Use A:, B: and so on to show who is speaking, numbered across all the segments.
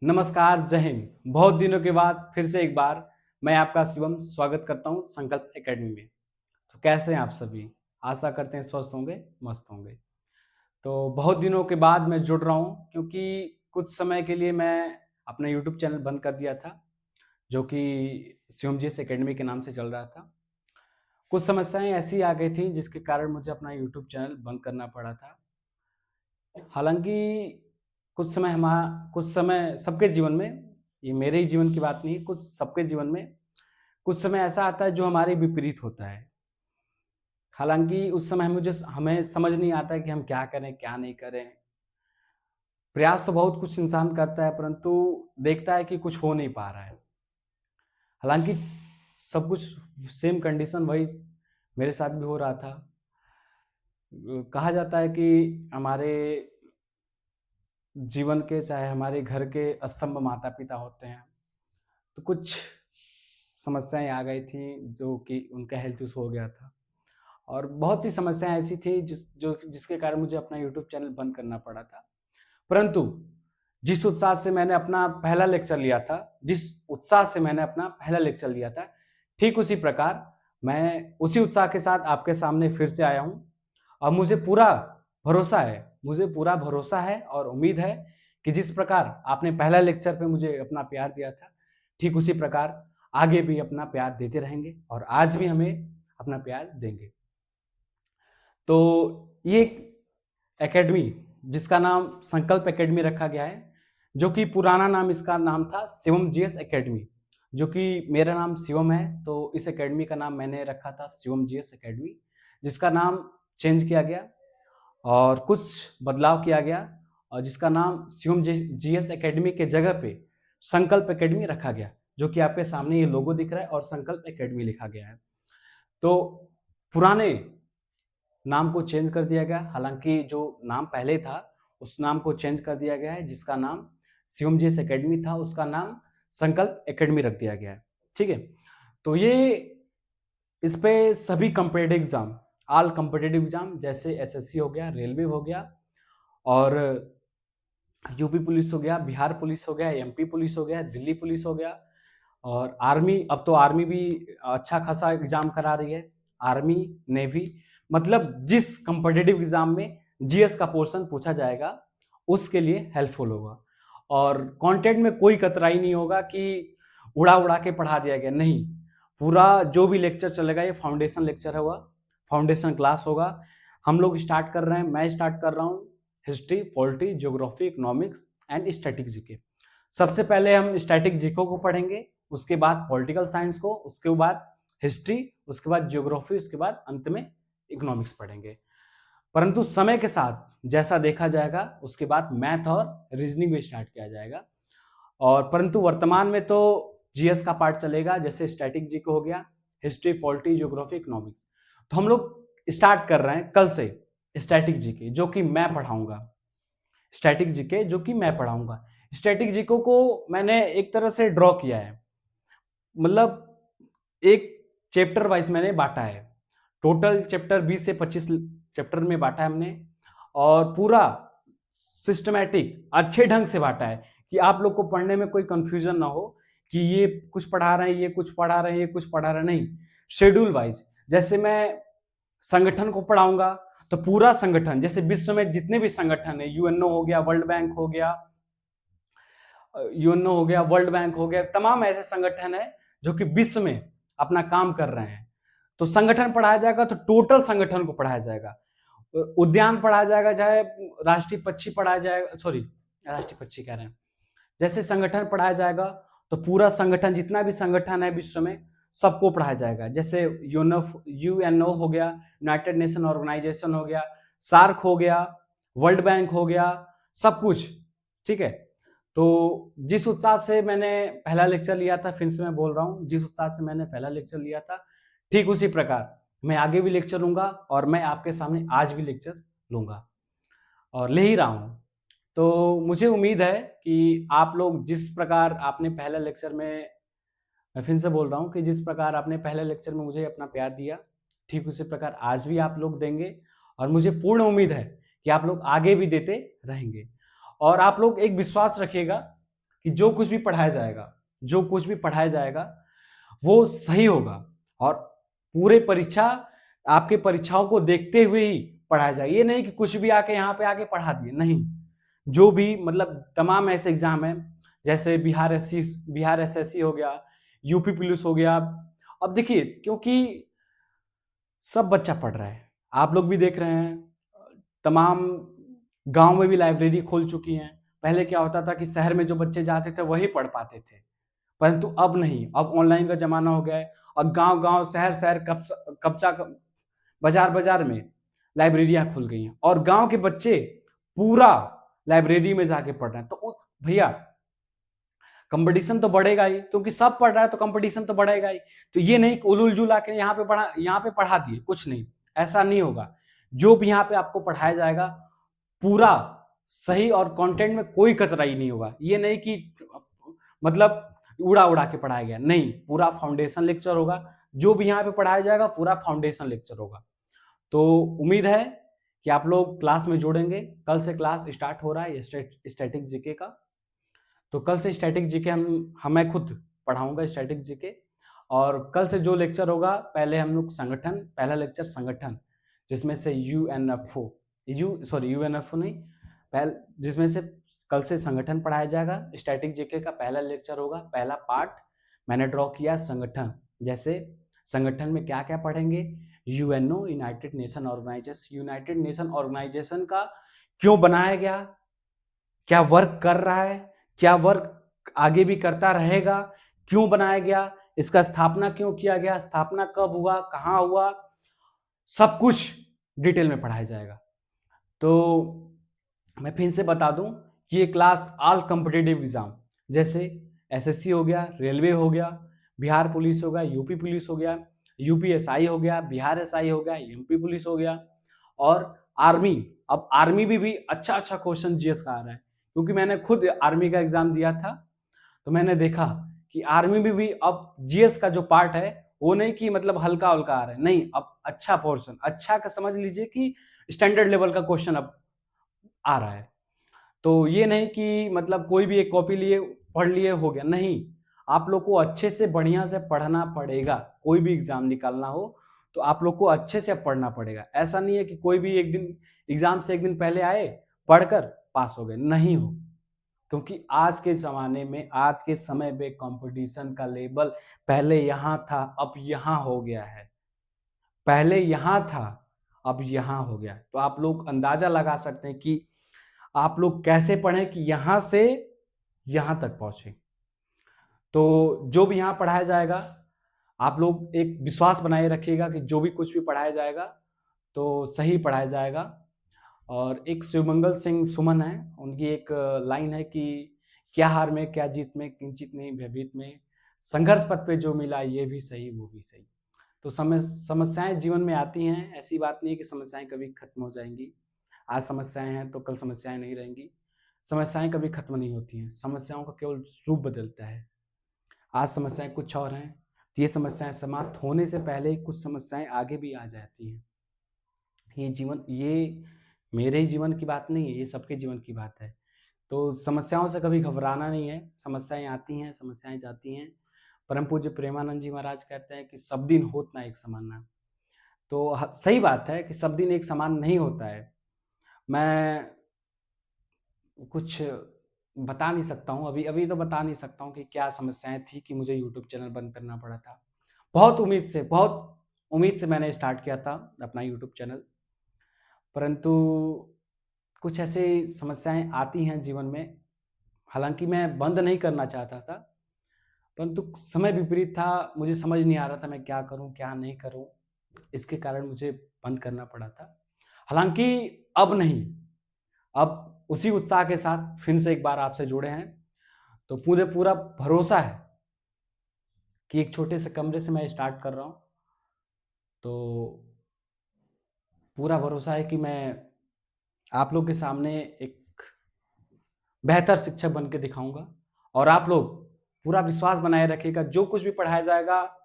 A: नमस्कार, जय हिंद। बहुत दिनों के बाद फिर से एक बार मैं आपका शिवम स्वागत करता हूँ संकल्प एकेडमी में। तो कैसे हैं आप सभी? आशा करते हैं स्वस्थ होंगे, मस्त होंगे। तो बहुत दिनों के बाद मैं जुड़ रहा हूँ क्योंकि कुछ समय के लिए मैं अपना यूट्यूब चैनल बंद कर दिया था, जो कि शिवम जीएस एकेडमी के नाम से चल रहा था। कुछ समस्याएँ ऐसी आ गई थी जिसके कारण मुझे अपना यूट्यूब चैनल बंद करना पड़ा था। हालाँकि कुछ समय सबके जीवन में, ये मेरे ही जीवन की बात नहीं, कुछ सबके जीवन में कुछ समय ऐसा आता है जो हमारे विपरीत होता है। हालाँकि उस समय हमें समझ नहीं आता है कि हम क्या करें, क्या नहीं करें। प्रयास तो बहुत कुछ इंसान करता है परंतु देखता है कि कुछ हो नहीं पा रहा है। हालाँकि सब कुछ सेम कंडीशन वही मेरे साथ भी हो रहा था। कहा जाता है कि हमारे जीवन के, चाहे हमारे घर के स्तंभ माता-पिता होते हैं। तो कुछ समस्याएँ आ गई थी जो कि उनका हेल्थ इश्यू हो गया था और बहुत सी समस्याएँ ऐसी थी जिसके कारण मुझे अपना यूट्यूब चैनल बंद करना पड़ा था। परंतु जिस उत्साह से मैंने अपना पहला लेक्चर लिया था, ठीक उसी प्रकार मैं उसी उत्साह के साथ आपके सामने फिर से आया हूँ और मुझे पूरा भरोसा है और उम्मीद है कि जिस प्रकार आपने पहला लेक्चर पे मुझे अपना प्यार दिया था, ठीक उसी प्रकार आगे भी अपना प्यार देते रहेंगे और आज भी हमें अपना प्यार देंगे। तो ये एक एकेडमी जिसका नाम संकल्प एकेडमी रखा गया है, जो कि पुराना नाम इसका नाम था शिवम जीएस एकेडमी, जो कि मेरा नाम शिवम है, तो इस एकेडमी का नाम मैंने रखा था शिवम जीएस एकेडमी, जिसका नाम चेंज किया गया और कुछ बदलाव किया गया और जिसका नाम शिवम जीएस एकेडमी के जगह पे संकल्प एकेडमी रखा गया, जो कि आपके सामने ये लोगो दिख रहा है और संकल्प एकेडमी लिखा गया है। तो पुराने नाम को चेंज कर दिया गया, हालांकि जो नाम पहले था उस नाम को चेंज कर दिया गया है, जिसका नाम शिवम जीएस एकेडमी था उसका नाम संकल्प एकेडमी रख दिया गया है। ठीक है, तो ये इस पे सभी competitive exam, all competitive exam जैसे एसएससी हो गया, रेलवे हो गया और यूपी पुलिस हो गया, बिहार पुलिस हो गया, एमपी पुलिस हो गया, दिल्ली पुलिस हो गया और आर्मी, अब तो आर्मी भी अच्छा खासा एग्जाम करा रही है, आर्मी, नेवी, मतलब जिस कॉम्पिटिटिव एग्जाम में जीएस का पोर्शन पूछा जाएगा उसके लिए हेल्पफुल होगा और कंटेंट में कोई कतराई नहीं होगा कि उड़ा उड़ा के पढ़ा दिया गया, नहीं। पूरा जो भी लेक्चर चलेगा ये फाउंडेशन लेक्चर होगा, फाउंडेशन क्लास होगा। हम लोग स्टार्ट कर रहे हैं, मैं स्टार्ट कर रहा हूँ history, polity, geography, economics and static GK. सबसे पहले हम स्टैटिक जीको को पढ़ेंगे, उसके बाद पॉलिटिकल साइंस को, उसके बाद हिस्ट्री, उसके बाद ज्योग्राफी, उसके बाद अंत में इकोनॉमिक्स पढ़ेंगे। परंतु समय के साथ जैसा देखा जाएगा उसके बाद मैथ और रीजनिंग भी स्टार्ट किया जाएगा और परंतु वर्तमान में तो जीएस का पार्ट चलेगा, जैसे स्टैटिक जीके हो गया, हिस्ट्री, पॉलिटी, ज्योग्राफी, इकोनॉमिक्स। तो हम लोग स्टार्ट कर रहे हैं कल से स्टैटिक जीके, जो कि मैं पढ़ाऊंगा। स्टैटिक जीके जो कि मैं पढ़ाऊंगा। स्टैटिक जीके को मैंने एक तरह से ड्रॉ किया है, मतलब एक चैप्टर वाइज मैंने बांटा है। टोटल चैप्टर 20 से 25 चैप्टर में बांटा है हमने और पूरा सिस्टमैटिक अच्छे ढंग से बांटा है कि आप लोग को पढ़ने में कोई कंफ्यूजन ना हो कि ये कुछ पढ़ा रहे हैं, ये कुछ पढ़ा रहे हैं, ये कुछ पढ़ा रहे हैं, नहीं। शेड्यूल वाइज, जैसे मैं संगठन को पढ़ाऊंगा तो पूरा संगठन, जैसे विश्व में जितने भी संगठन है, यूएनओ हो गया, वर्ल्ड बैंक हो गया, वर्ल्ड बैंक हो गया, तमाम ऐसे संगठन है जो कि विश्व में अपना काम कर रहे हैं, तो संगठन पढ़ाया जाएगा, तो टोटल संगठन को पढ़ाया जाएगा। उद्यान पढ़ाया जाएगा, चाहे राष्ट्रीय पक्षी पढ़ाया जाएगा, सॉरी राष्ट्रीय पक्षी कह रहे हैं, जैसे संगठन पढ़ाया जाएगा तो पूरा संगठन, जितना भी संगठन है विश्व में सबको पढ़ाया जाएगा। जैसे यूएनओ हो गया, यूनाइटेड नेशन ऑर्गेनाइजेशन हो गया, सार्क हो गया, वर्ल्ड बैंक हो गया, सब कुछ। ठीक है, तो जिस उत्साह से मैंने पहला लेक्चर लिया था, फिर से मैं बोल रहा हूं, जिस उत्साह से मैंने पहला लेक्चर लिया था ठीक उसी प्रकार मैं आगे भी लेक्चर लूंगा और मैं आपके सामने आज भी लेक्चर लूंगा और ले ही रहा हूं। तो मुझे उम्मीद है कि आप लोग जिस प्रकार आपने पहले लेक्चर में, मैं फिर से बोल रहा हूँ कि जिस प्रकार आपने पहले लेक्चर में मुझे अपना प्यार दिया, ठीक उसी प्रकार आज भी आप लोग देंगे और मुझे पूर्ण उम्मीद है कि आप लोग आगे भी देते रहेंगे। और आप लोग एक विश्वास रखिएगा कि जो कुछ भी पढ़ाया जाएगा, जो कुछ भी पढ़ाया जाएगा वो सही होगा, और पूरे परीक्षा आपके परीक्षाओं को देखते हुए ही पढ़ाया जाए। ये नहीं कि कुछ भी आके यहाँ पे आके पढ़ा दिए, नहीं। जो भी मतलब तमाम ऐसे एग्जाम है, जैसे बिहार एसएससी हो गया, यूपी पुलिस हो गया। अब देखिए, क्योंकि सब बच्चा पढ़ रहा है, आप लोग भी देख रहे हैं, तमाम गांव में भी लाइब्रेरी खोल चुकी हैं। पहले क्या होता था कि शहर में जो बच्चे जाते थे वही पढ़ पाते थे, परंतु अब नहीं, अब ऑनलाइन का जमाना हो गया है। और गांव गांव शहर शहर कब्जा बाजार बाजार में लाइब्रेरियां खुल गई हैं, और गांव के बच्चे पूरा लाइब्रेरी में जाके पढ़ रहे हैं। तो भैया कंपटीशन तो बढ़ेगा ही, क्योंकि सब पढ़ रहा है तो कंपटीशन तो बढ़ेगा ही। तो ये नहीं उलूल जुल आके यहाँ पे पढ़ा दिए, कुछ नहीं, ऐसा नहीं होगा। जो भी यहाँ पे आपको पढ़ाया जाएगा पूरा सही, और कंटेंट में कोई कतराई नहीं होगा। ये नहीं कि मतलब उड़ा उड़ा के पढ़ाया गया, नहीं, पूरा फाउंडेशन लेक्चर होगा। जो भी यहाँ पे पढ़ाया जाएगा पूरा फाउंडेशन लेक्चर होगा। तो उम्मीद है कि आप लोग क्लास में जुड़ेंगे। कल से क्लास स्टार्ट हो रहा है स्टैटिक जीके का। तो कल से स्टैटिक जीके मैं खुद पढ़ाऊंगा स्टैटिक जीके। और कल से जो लेक्चर होगा, पहले हम लोग संगठन, पहला लेक्चर संगठन, जिसमें से यूएनएफओ नहीं, जिसमें से कल से संगठन पढ़ाया जाएगा। स्टैटिक जीके का पहला लेक्चर होगा, पहला पार्ट मैंने ड्रॉ किया संगठन। जैसे संगठन में क्या क्या पढ़ेंगे, यूएनओ, यूनाइटेड नेशन ऑर्गेनाइजेशन का क्यों बनाया गया, क्या वर्क कर रहा है, क्या वर्क आगे भी करता रहेगा, क्यों बनाया गया, इसका स्थापना क्यों किया गया, स्थापना कब हुआ, कहां हुआ, सब कुछ डिटेल में पढ़ाया जाएगा। तो मैं फिर से बता दूं कि ये क्लास ऑल कॉम्पिटिटिव एग्जाम, जैसे एसएससी हो गया, रेलवे हो गया, बिहार पुलिस हो गया, यूपी पुलिस हो गया, यूपी एसआई हो गया, बिहार एसआई हो गया, एमपी पुलिस हो गया, और आर्मी। अब आर्मी भी अच्छा अच्छा क्वेश्चन जीएस का आ रहा है, क्योंकि मैंने खुद आर्मी का एग्जाम दिया था। तो मैंने देखा कि आर्मी में भी अब जीएस का जो पार्ट है वो नहीं कि मतलब हल्का हल्का आ रहा है, नहीं, अब अच्छा पोर्शन, अच्छा का समझ लीजिए कि स्टैंडर्ड लेवल का क्वेश्चन अब आ रहा है। तो ये नहीं कि मतलब कोई भी एक कॉपी लिए पढ़ लिए हो गया, नहीं, आप लोग को अच्छे से बढ़िया से पढ़ना पड़ेगा। कोई भी एग्जाम निकालना हो तो आप लोग को अच्छे से पढ़ना पड़ेगा। ऐसा नहीं है कि कोई भी एक दिन एग्जाम से एक दिन पहले आए, पढ़कर पास हो गए, नहीं हो। क्योंकि आज के जमाने में, आज के समय में कंपटीशन का लेवल पहले यहां था, अब यहां हो गया है। पहले यहां था, अब यहां हो गया। तो आप लोग अंदाजा लगा सकते हैं कि आप लोग कैसे पढ़ें कि यहां से यहां तक पहुंचे। तो जो भी यहां पढ़ाया जाएगा, आप लोग एक विश्वास बनाए रखिएगा कि जो भी कुछ भी पढ़ाया जाएगा तो सही पढ़ाया जाएगा। और एक शिवमंगल सिंह सुमन है, उनकी एक लाइन है कि क्या हार में क्या जीत में, किंचित नहीं भयभीत में, संघर्ष पथ पे जो मिला ये भी सही वो भी सही। तो समस्याएं जीवन में आती हैं, ऐसी बात नहीं है कि समस्याएं कभी खत्म हो जाएंगी। आज समस्याएं हैं तो कल समस्याएं नहीं रहेंगी। समस्याएं कभी खत्म नहीं होती हैं, समस्याओं का केवल रूप बदलता है। आज समस्याएं कुछ और हैं, तो ये समस्याएं समाप्त होने से पहले ही कुछ समस्याएं आगे भी आ जाती हैं। ये मेरे ही जीवन की बात नहीं है, ये सबके जीवन की बात है। तो समस्याओं से कभी घबराना नहीं है। समस्याएं आती हैं, समस्याएं जाती हैं। परम पूज्य प्रेमानंद जी महाराज कहते हैं कि सब दिन होत ना एक समान ना। तो सही बात है कि सब दिन एक समान नहीं होता है। मैं कुछ बता नहीं सकता हूँ, अभी अभी तो बता नहीं सकता हूँ कि क्या समस्याएं थी कि मुझे यूट्यूब चैनल बंद करना पड़ा था। बहुत उम्मीद से मैंने स्टार्ट किया था अपना यूट्यूब चैनल, परंतु कुछ ऐसी समस्याएं आती हैं जीवन में। हालांकि मैं बंद नहीं करना चाहता था, परंतु समय विपरीत था, मुझे समझ नहीं आ रहा था मैं क्या करूं क्या नहीं करूं, इसके कारण मुझे बंद करना पड़ा था। हालांकि अब नहीं, अब उसी उत्साह के साथ फिर से एक बार आपसे जुड़े हैं, तो पूरा भरोसा है कि एक छोटे से कमरे से मैं स्टार्ट कर रहा हूं। तो पूरा भरोसा है कि मैं आप लोग के सामने एक बेहतर शिक्षक बन के दिखाऊंगा। और आप लोग पूरा विश्वास बनाए रखिएगा, जो कुछ भी पढ़ाया जाएगा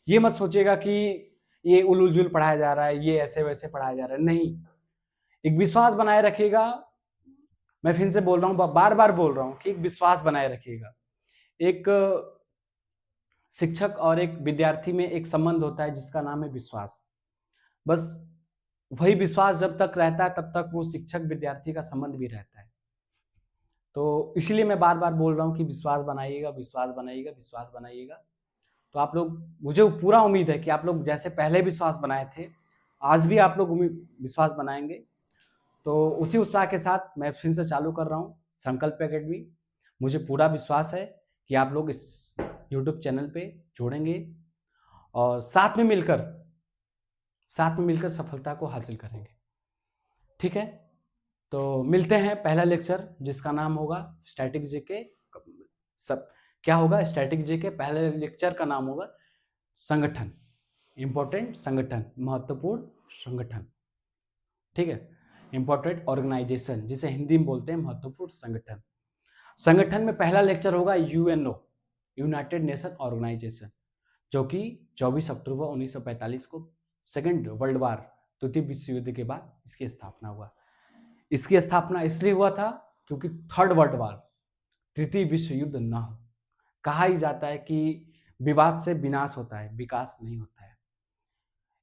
A: ये मत सोचिएगा कि ये उलूल जुल पढ़ाया जा रहा है, ये ऐसे वैसे पढ़ाया जा रहा है, नहीं। एक विश्वास बनाए रखिएगा मैं फिर से बोल रहा हूँ, बार बार बोल रहा हूँ कि एक विश्वास बनाए रखिएगा। एक शिक्षक और एक विद्यार्थी में एक संबंध होता है जिसका नाम है विश्वास। बस वही विश्वास जब तक रहता है तब तक वो शिक्षक विद्यार्थी का संबंध भी रहता है। तो इसीलिए मैं बार बार बोल रहा हूँ कि विश्वास बनाइएगा, विश्वास बनाइएगा, विश्वास बनाइएगा। तो आप लोग, मुझे पूरा उम्मीद है कि आप लोग जैसे पहले विश्वास बनाए थे, आज भी आप लोग विश्वास बनाएंगे। तो उसी उत्साह के साथ मैं फिर से चालू कर रहा हूँ संकल्प एकेडमी। मुझे पूरा विश्वास है कि आप लोग इस यूट्यूब चैनल पे जोड़ेंगे और साथ में मिलकर सफलता को हासिल करेंगे। ठीक है, तो मिलते हैं पहला लेक्चर जिसका नाम होगा स्टैटिक जीके। सब क्या होगा? स्टैटिक जीके पहले लेक्चर का नाम होगा संगठन, इंपॉर्टेंट संगठन, महत्वपूर्ण संगठन। ठीक है, इंपॉर्टेंट ऑर्गेनाइजेशन, जिसे हिंदी में बोलते हैं महत्वपूर्ण संगठन। संगठन में पहला लेक्चर होगा यूएनओ, यूनाइटेड नेशन ऑर्गेनाइजेशन, जो कि 24 अक्टूबर 1945 को सेकेंड वर्ल्ड वार, द्वितीय विश्व युद्ध के बाद इसकी स्थापना हुआ। इसकी स्थापना इसलिए हुआ था क्योंकि थर्ड वर्ल्ड वार, तृतीय विश्व युद्ध ना हो। कहा ही जाता है कि विवाद से विनाश होता है, विकास नहीं होता है।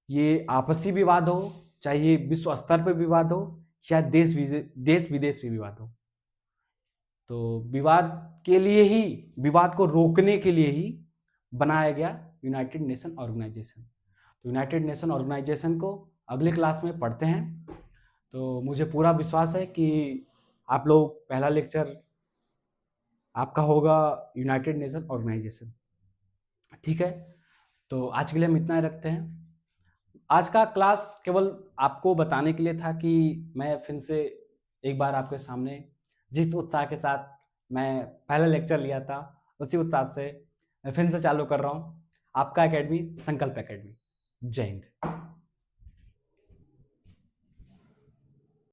A: ये आपसी विवाद हो, चाहे ये विश्व स्तर पर विवाद हो या देश विदेश में विवाद हो, तो विवाद के लिए ही, विवाद को रोकने के लिए ही बनाया गया यूनाइटेड नेशन ऑर्गेनाइजेशन। तो यूनाइटेड नेशन ऑर्गेनाइजेशन को अगले क्लास में पढ़ते हैं। तो मुझे पूरा विश्वास है कि आप लोग पहला लेक्चर आपका होगा यूनाइटेड नेशन ऑर्गेनाइजेशन। ठीक है, तो आज के लिए हम इतना ही रखते हैं। आज का क्लास केवल आपको बताने के लिए था कि मैं फिर से एक बार आपके सामने जिस उत्साह के साथ मैं पहला लेक्चर लिया था, उसी उत्साह से मैं फिर से चालू कर रहा हूँ आपका एकेडमी, संकल्प एकेडमी। जय हिंद।